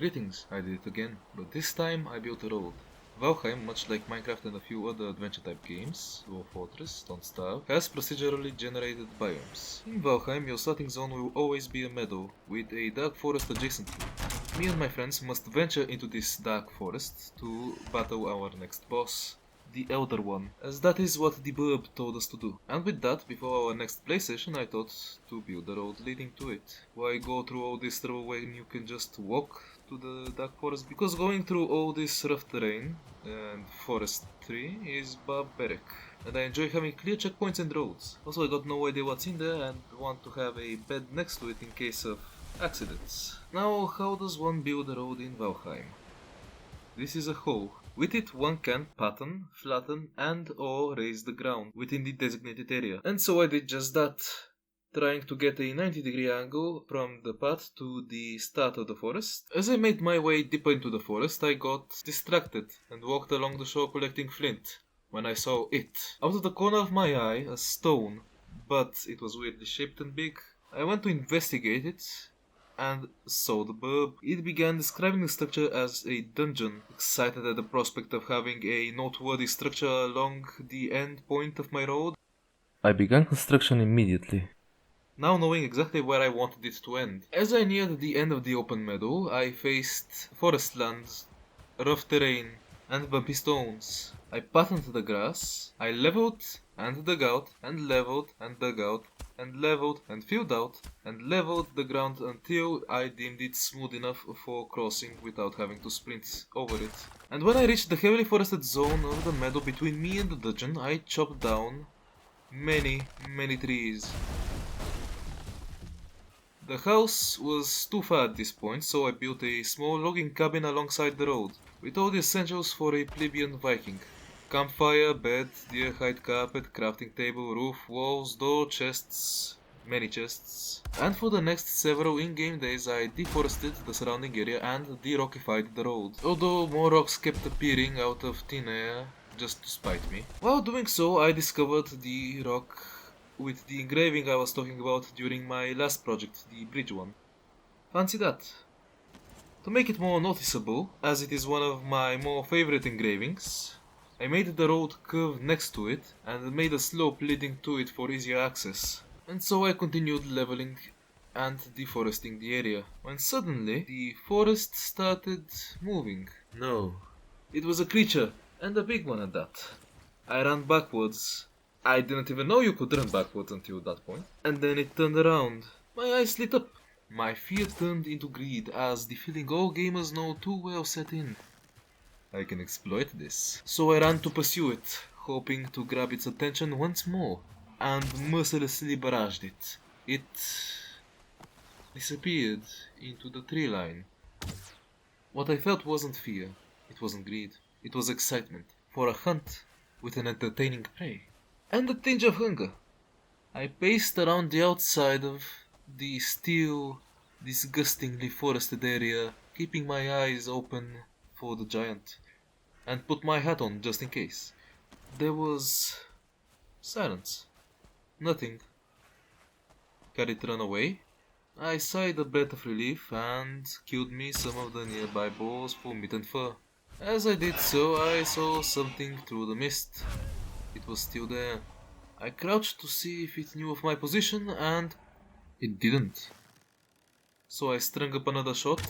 Greetings, I did it again, but this time I built a road. Valheim, much like Minecraft and a few other adventure-type games, Dwarf Fortress, Don't Starve, has procedurally generated biomes. In Valheim, your starting zone will always be a meadow, with a dark forest adjacent to it. Me and my friends must venture into this dark forest to battle our next boss, the Elder One, as that is what the burb told us to do. And with that, before our next play session, I thought to build the road leading to it. Why go through all this trouble when you can just walk to the dark forest? Because going through all this rough terrain and forestry is barbaric, and I enjoy having clear checkpoints and roads. Also, I got no idea what's in there and want to have a bed next to it in case of accidents. Now, how does one build a road in Valheim? This is a hole. With it, one can pattern, flatten, and or raise the ground within the designated area. And so I did just that, trying to get a 90-degree angle from the path to the start of the forest. As I made my way deeper into the forest, I got distracted and walked along the shore collecting flint when I saw it. Out of the corner of my eye, a stone, but it was weirdly shaped and big. I went to investigate it and saw the burb. It began describing the structure as a dungeon, excited at the prospect of having a noteworthy structure along the end point of my road. I began construction immediately, now knowing exactly where I wanted it to end. As I neared the end of the open meadow, I faced forest lands, rough terrain, and bumpy stones. I patterned the grass, I leveled and dug out, and leveled and dug out, and leveled and filled out, and leveled the ground until I deemed it smooth enough for crossing without having to sprint over it. And when I reached the heavily forested zone of the meadow between me and the dungeon, I chopped down many trees. The house was too far at this point, so I built a small logging cabin alongside the road, with all the essentials for a plebeian Viking. Campfire, bed, deer-hide carpet, crafting table, roof, walls, door, chests, many chests. And for the next several in-game days I deforested the surrounding area and de-rockified the road, although more rocks kept appearing out of thin air just to spite me. While doing so, I discovered the rock with the engraving I was talking about during my last project, the bridge one. Fancy that. To make it more noticeable, as it is one of my more favorite engravings, I made the road curve next to it and made a slope leading to it for easier access. And so I continued leveling and deforesting the area, when suddenly the forest started moving. No, it was a creature, and a big one at that. I ran backwards. I didn't even know you could run backwards until that point. And then it turned around. My eyes lit up. My fear turned into greed as the feeling all gamers know too well set in. I can exploit this. So I ran to pursue it, hoping to grab its attention once more, and mercilessly barraged it. It disappeared into the tree line. What I felt wasn't fear, it wasn't greed, it was excitement for a hunt with an entertaining prey. And a tinge of hunger. I paced around the outside of the still, disgustingly forested area, keeping my eyes open for the giant, and put my hat on just in case. There was silence. Nothing. Had it run away? I sighed a breath of relief and killed me some of the nearby boars for meat and fur. As I did so, I saw something through the mist. It was still there. I crouched to see if it knew of my position, and it didn't. So I strung up another shot,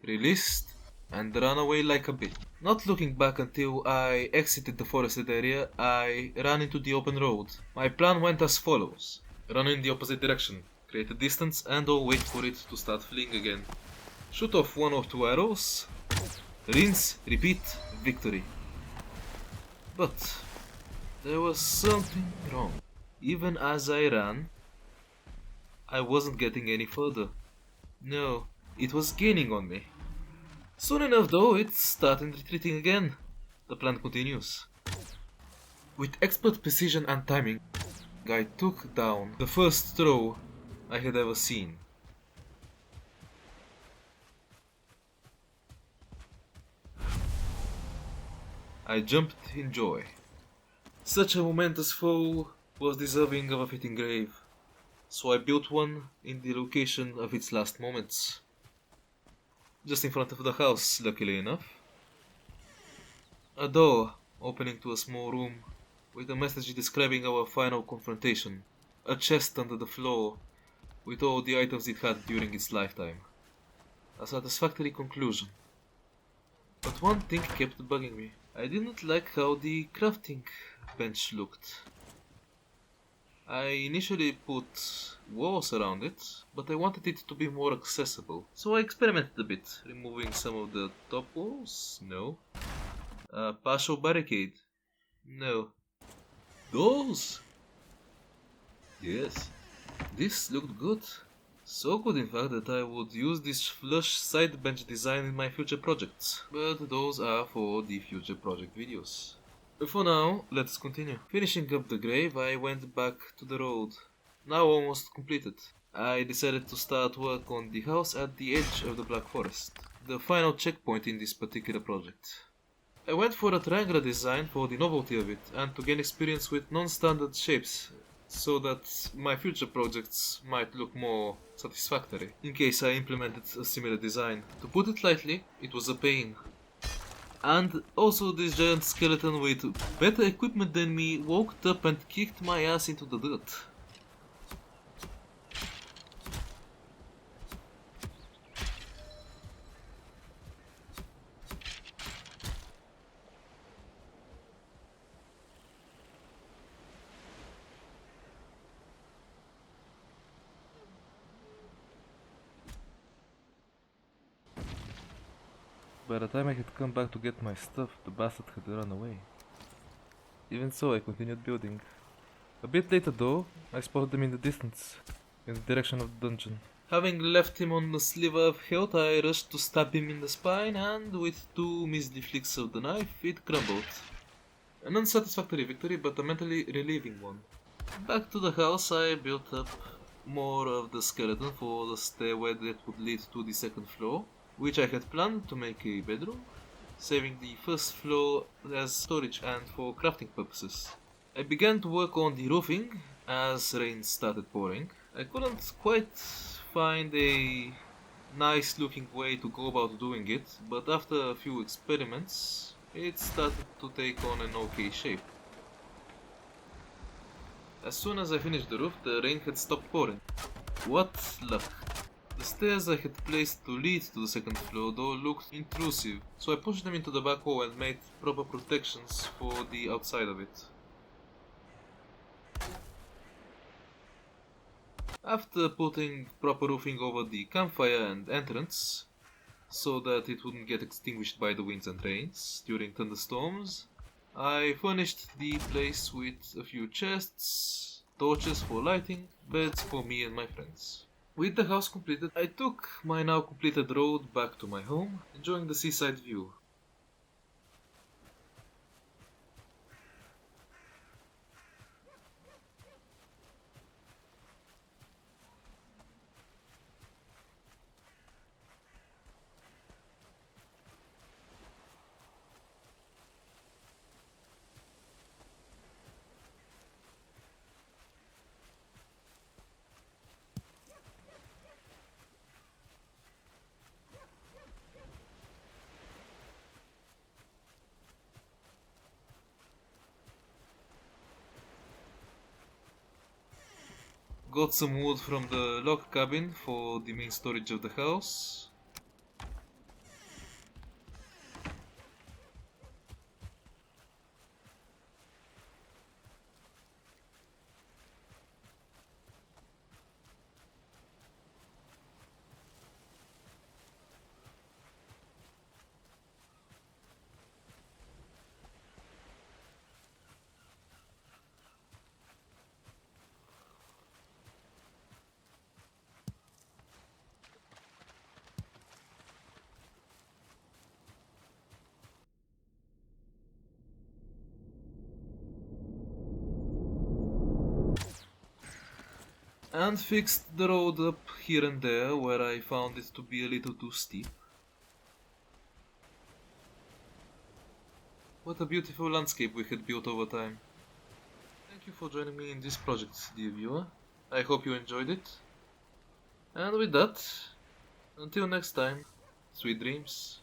released, and ran away like a bit. Not looking back until I exited the forested area, I ran into the open road. My plan went as follows: run in the opposite direction, create a distance, and or wait for it to start fleeing again. Shoot off 1 or 2 arrows, rinse, repeat, victory. But there was something wrong. Even as I ran, I wasn't getting any further. No, it was gaining on me. Soon enough though, it started retreating again. The plan continues. With expert precision and timing, I took down the first throw I had ever seen. I jumped in joy. Such a momentous foe was deserving of a fitting grave, so I built one in the location of its last moments. just in front of the house, luckily enough. A door opening to a small room with a message describing our final confrontation. A chest under the floor with all the items it had during its lifetime. A satisfactory conclusion. But one thing kept bugging me. I did not like how the crafting bench looked. I initially put walls around it, but I wanted it to be more accessible. So I experimented a bit, removing some of the top walls? No. A partial barricade? No. Those? Yes. This looked good. So good in fact that I would use this flush side bench design in my future projects. But those are for the future project videos. For now, let's continue. Finishing up the grave, I went back to the road. Now almost completed. I decided to start work on the house at the edge of the Black Forest. The final checkpoint in this particular project. I went for a triangular design for the novelty of it and to gain experience with non-standard shapes so that my future projects might look more satisfactory in case I implemented a similar design. To put it lightly, it was a pain. And also this giant skeleton with better equipment than me walked up and kicked my ass into the dirt. By the time I had come back to get my stuff, the bastard had run away. Even so, I continued building. A bit later though, I spotted him in the distance, in the direction of the dungeon. Having left him on a sliver of health, I rushed to stab him in the spine, and with 2 measly flicks of the knife, it crumbled. An unsatisfactory victory, but a mentally relieving one. Back to the house, I built up more of the skeleton for the stairway that would lead to the second floor, which I had planned to make a bedroom, saving the first floor as storage and for crafting purposes. I began to work on the roofing as rain started pouring. I couldn't quite find a nice looking way to go about doing it, but after a few experiments, it started to take on an okay shape. As soon as I finished the roof, the rain had stopped pouring. What luck! The stairs I had placed to lead to the second floor though looked intrusive, so I pushed them into the back wall and made proper protections for the outside of it. After putting proper roofing over the campfire and entrance, so that it wouldn't get extinguished by the winds and rains during thunderstorms, I furnished the place with a few chests, torches for lighting, beds for me and my friends. With the house completed, I took my now completed road back to my home, enjoying the seaside view. Got some wood from the log cabin for the main storage of the house. And fixed the road up here and there where I found it to be a little too steep. What a beautiful landscape we had built over time. Thank you for joining me in this project, dear viewer. I hope you enjoyed it. And with that, until next time, Sweet dreams.